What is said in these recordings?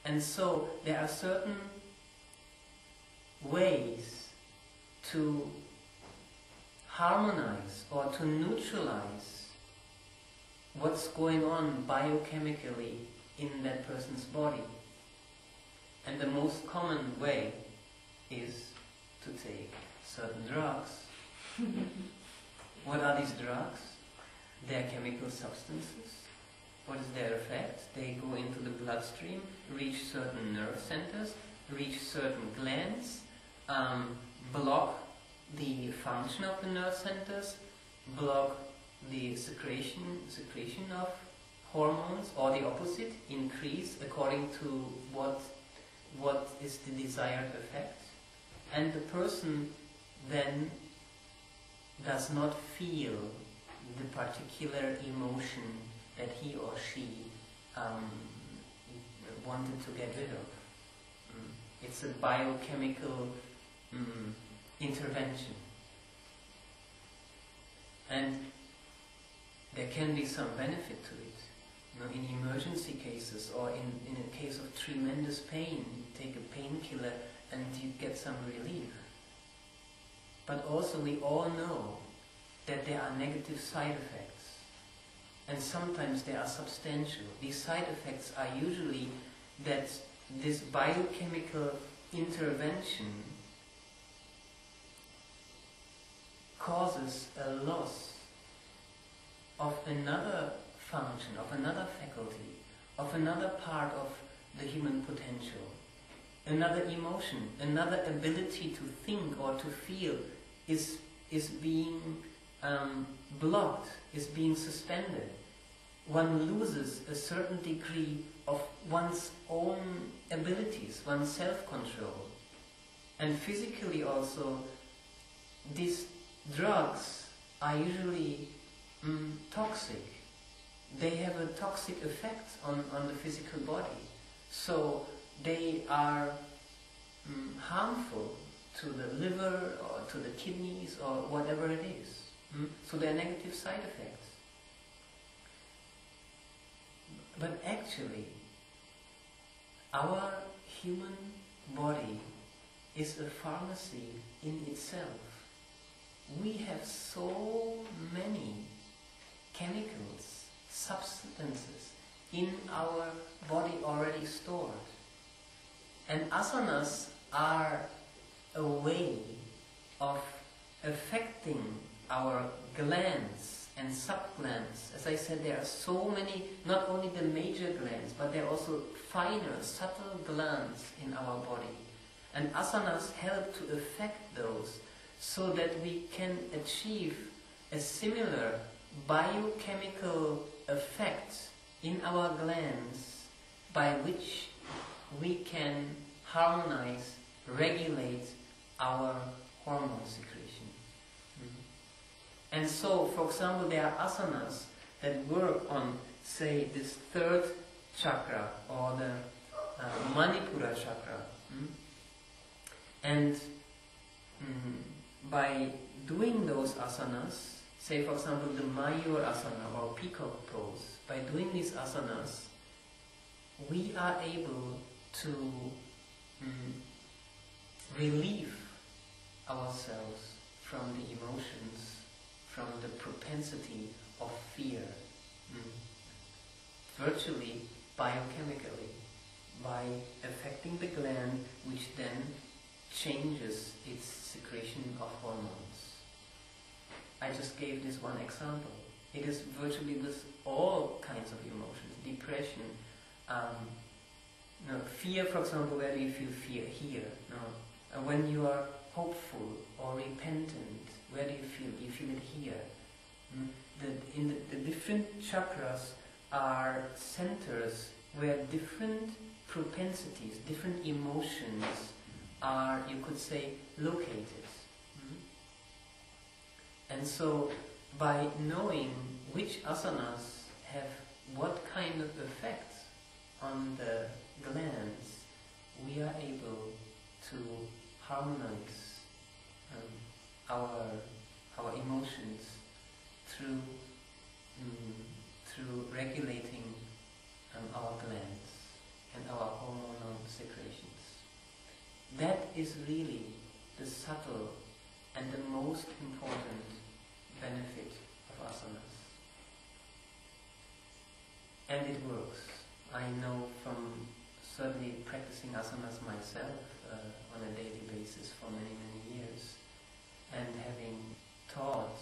And so there are certain ways to harmonize or to neutralize what's going on biochemically in that person's body. And the most common way is to take certain drugs. What are these drugs? They are chemical substances. What is their effect? They go into the bloodstream, reach certain nerve centers, reach certain glands, block the function of the nerve centers, block the secretion of hormones, or the opposite, increase according to what is the desired effect. And the person then does not feel the particular emotion that he or she wanted to get rid of. It's a biochemical intervention. And there can be some benefit to it. You know, in emergency cases or in a case of tremendous pain, you take a painkiller and you get some relief. But also we all know that there are negative side effects. And sometimes they are substantial. These side effects are usually that this biochemical intervention causes a loss of another function, of another faculty, of another part of the human potential. Another emotion, another ability to think or to feel is being blocked, is being suspended. One loses a certain degree of one's own abilities, one's self-control. And physically also, these drugs are usually toxic. They have a toxic effect on the physical body. So they are harmful to the liver or to the kidneys or whatever it is. So they are negative side effects. But actually, our human body is a pharmacy in itself. We have so many chemicals, substances in our body already stored. And asanas are a way of affecting our glands and subglands. As I said, there are so many, not only the major glands, but there are also finer, subtle glands in our body. And asanas help to affect those so that we can achieve a similar biochemical effect in our glands by which we can harmonize, regulate our hormone secretion. And so, for example, there are asanas that work on, say, this third chakra or the Manipura chakra. And by doing those asanas, say for example the Mayur asana or peacock pose, by doing these asanas, we are able to relieve ourselves from the emotions, from the propensity of fear, virtually biochemically, by affecting the gland, which then changes its secretion of hormones. I just gave this one example. It is virtually with all kinds of emotions. Depression, fear, for example, where do you feel fear? Here. No. When you are hopeful or repentant, where do you feel? You feel it here. The different chakras are centers where different propensities, different emotions are, you could say, located. And so, by knowing which asanas have what kind of effects on the glands, we are able to harmonize our emotions through regulating our glands. and our hormonal secretions. That is really the subtle and the most important benefit of asanas. And it works. I know from certainly practicing asanas myself on a daily basis for many, many years, and having taught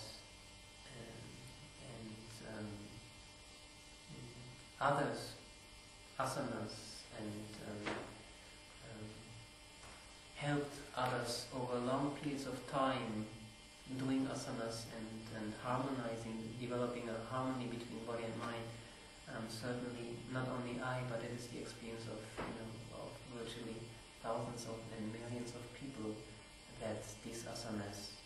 others asanas and helped others over long periods of time doing asanas and harmonizing, developing a harmony between body and mind. Certainly not only I, but it is the experience of virtually thousands and millions of people that these asanas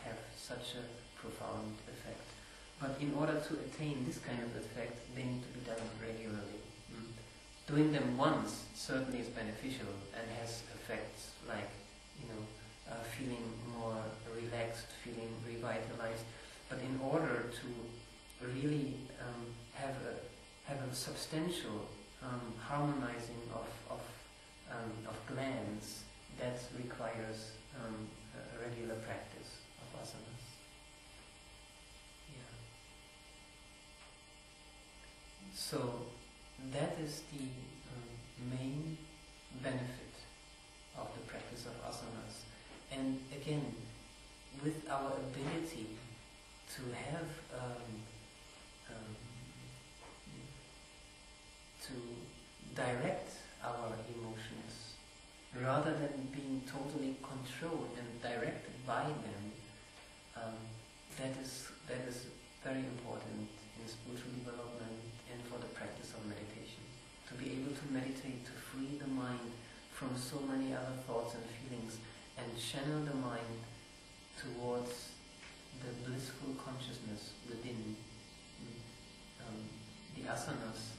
have such a profound effect. But in order to attain this kind of effect, they need to be done regularly. Doing them once certainly is beneficial and has effects like feeling more relaxed, feeling revitalized. But in order to really have a substantial harmonizing of glands, that requires a regular practice of asanas. Yeah. So that is the main benefit of the practice of asanas. And again, with our ability to have to direct our emotions rather than being totally controlled and directed by them, that is very important in spiritual development and for the practice of meditation. To be able to meditate, to free the mind from so many other thoughts and feelings and channel the mind towards the blissful consciousness within. The asanas